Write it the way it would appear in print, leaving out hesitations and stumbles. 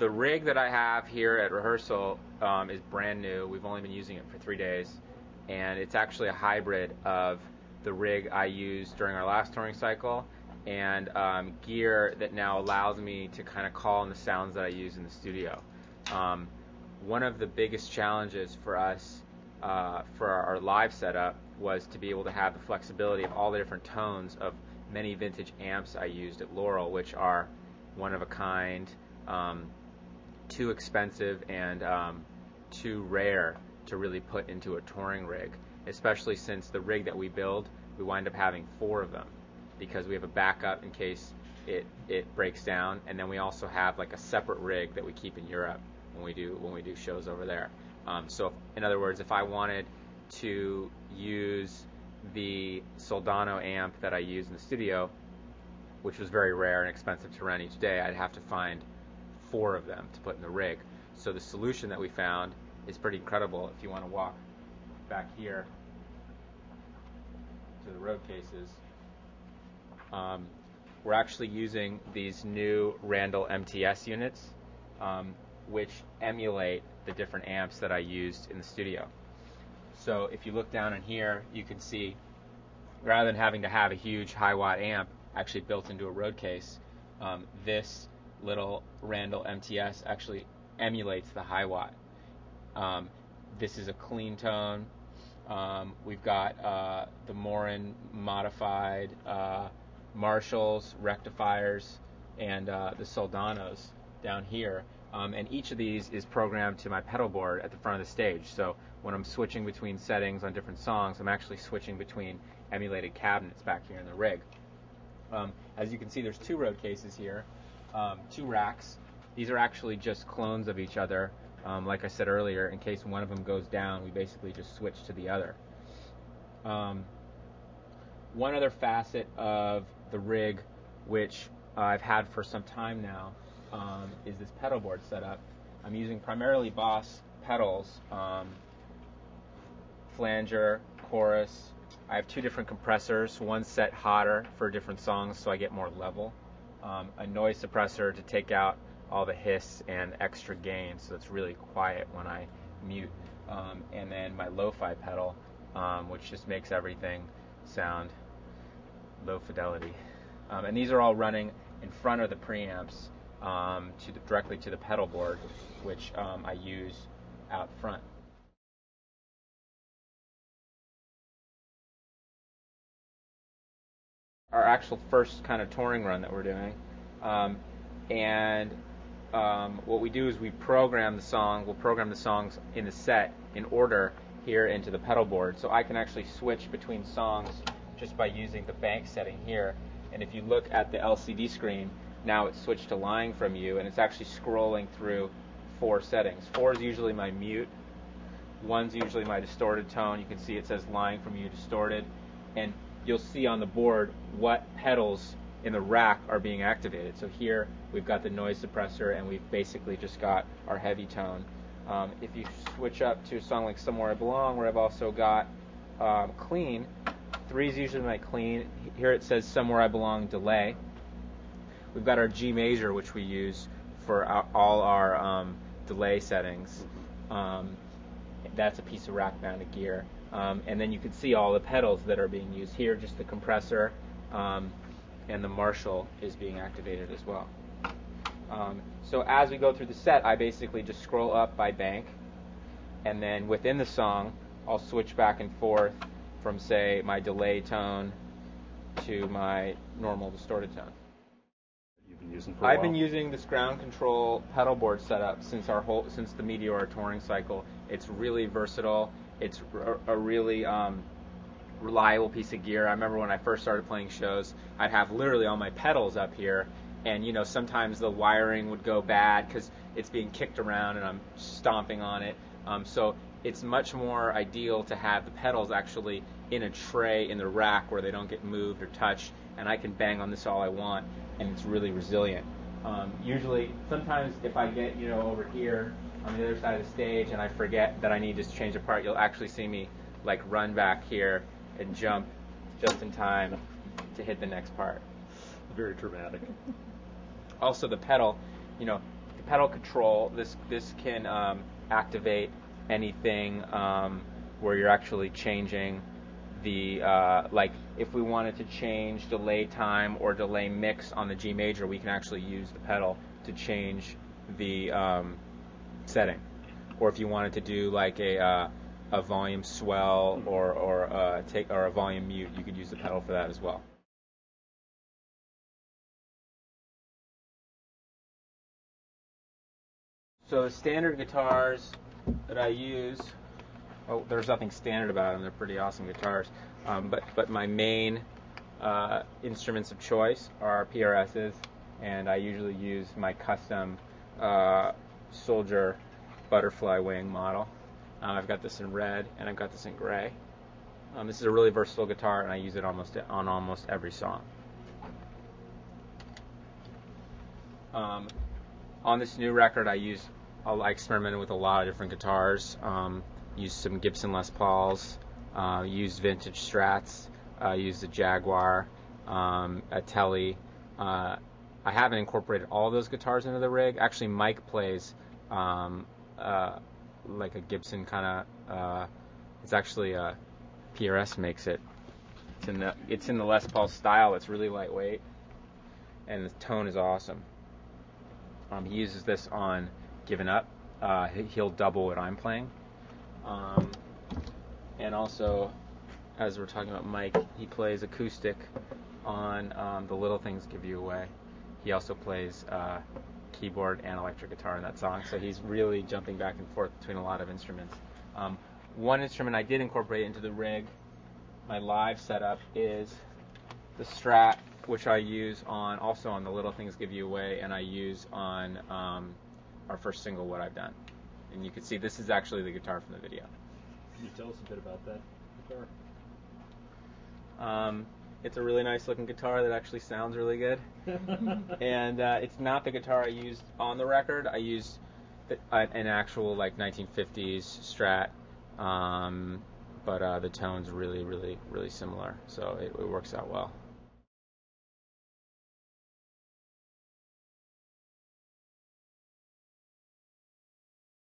the rig that I have here at rehearsal is brand new. We've only been using it for 3 days, and it's actually a hybrid of the rig I used during our last touring cycle and gear that now allows me to kind of call in the sounds that I use in the studio. One of the biggest challenges for us for our live setup was to be able to have the flexibility of all the different tones of many vintage amps I used at Laurel, which are one of a kind, too expensive, and too rare to really put into a touring rig, especially since the rig that we build, we wind up having 4 of them because we have a backup in case it breaks down, and then we also have like a separate rig that we keep in Europe when we do shows over there. So in other words, if I wanted to use the Soldano amp that I use in the studio, which was very rare and expensive to rent each day, I'd have to find 4 of them to put in the rig. So the solution that we found is pretty incredible. If you want to walk back here to the road cases, we're actually using these new Randall MTS units, which emulate the different amps that I used in the studio. So if you look down in here, you can see, rather than having to have a huge high watt amp actually built into a road case, this little Randall MTS actually emulates the high watt. This is a clean tone. We've got the Morin modified Marshalls, rectifiers, and the Soldanos down here. And each of these is programmed to my pedal board at the front of the stage. So when I'm switching between settings on different songs, I'm actually switching between emulated cabinets back here in the rig. As you can see, there's 2 road cases here, 2 racks. These are actually just clones of each other. Like I said earlier, in case one of them goes down, we basically just switch to the other. One other facet of the rig, which I've had for some time now, is this pedal board setup. I'm using primarily Boss pedals, flanger, chorus. I have 2 different compressors, one set hotter for different songs so I get more level, a noise suppressor to take out all the hiss and extra gain so it's really quiet when I mute, and then my lo-fi pedal, which just makes everything sound low fidelity. And these are all running in front of the preamps directly to the pedal board, which I use out front. Our actual first kind of touring run that we're doing, and what we do is we program the song. We'll program the songs in the set in order here into the pedal board, so I can actually switch between songs just by using the bank setting here. And if you look at the LCD screen, now it's switched to Lying From You, and it's actually scrolling through 4 settings. 4 is usually my mute, 1's usually my distorted tone. You can see it says Lying From You distorted, and you'll see on the board what pedals in the rack are being activated. So here we've got the noise suppressor, and we've basically just got our heavy tone. If you switch up to a song like Somewhere I Belong, where I've also got clean, 3 is usually my clean. Here it says Somewhere I Belong delay. We've got our G major, which we use for all our delay settings. That's a piece of rack mounted gear. And then you can see all the pedals that are being used here, just the compressor, and the Marshall is being activated as well. So as we go through the set, I basically just scroll up by bank, and then within the song, I'll switch back and forth from, say, my delay tone to my normal distorted tone. You've been using for a while? I've been using this ground control pedal board setup since the Meteor touring cycle. It's really versatile. It's a really reliable piece of gear. I remember when I first started playing shows, I'd have literally all my pedals up here, and sometimes the wiring would go bad because it's being kicked around and I'm stomping on it. So it's much more ideal to have the pedals actually in a tray in the rack where they don't get moved or touched, and I can bang on this all I want, and it's really resilient. Usually, sometimes if I get over here on the other side of the stage and I forget that I need to change a part, you'll actually see me like run back here and jump just in time to hit the next part. Very dramatic. Also the pedal, the the pedal control, this can activate anything where you're actually changing the like if we wanted to change delay time or delay mix on the G major, we can actually use the pedal to change the setting. Or if you wanted to do like a volume swell or a volume mute, you could use the pedal for that as well. So the standard guitars that I use, there's nothing standard about them. They're pretty awesome guitars. But my main instruments of choice are PRSs, and I usually use my custom Soldier butterfly wing model. I've got this in red, and I've got this in gray. This is a really versatile guitar, and I use it on almost every song. On this new record, I experimented with a lot of different guitars. Used some Gibson Les Pauls, used vintage Strats, used a Jaguar, a Tele. I haven't incorporated all those guitars into the rig. Actually, Mike plays like a Gibson kind of. It's actually a PRS makes it. It's in the Les Paul style. It's really lightweight, and the tone is awesome. He uses this on Given Up. He'll double what I'm playing. And also, as we're talking about Mike, he plays acoustic on The Little Things Give You Away. He also plays keyboard and electric guitar in that song, so he's really jumping back and forth between a lot of instruments. One instrument I did incorporate into the rig, my live setup, is the Strat, which I use also on The Little Things Give You Away, and I use on our first single, What I've Done. And you can see this is actually the guitar from the video. Can you tell us a bit about that guitar? It's a really nice looking guitar that actually sounds really good. And it's not the guitar I used on the record. I used an actual like 1950s Strat, but the tone's really, really, really similar, so it works out well.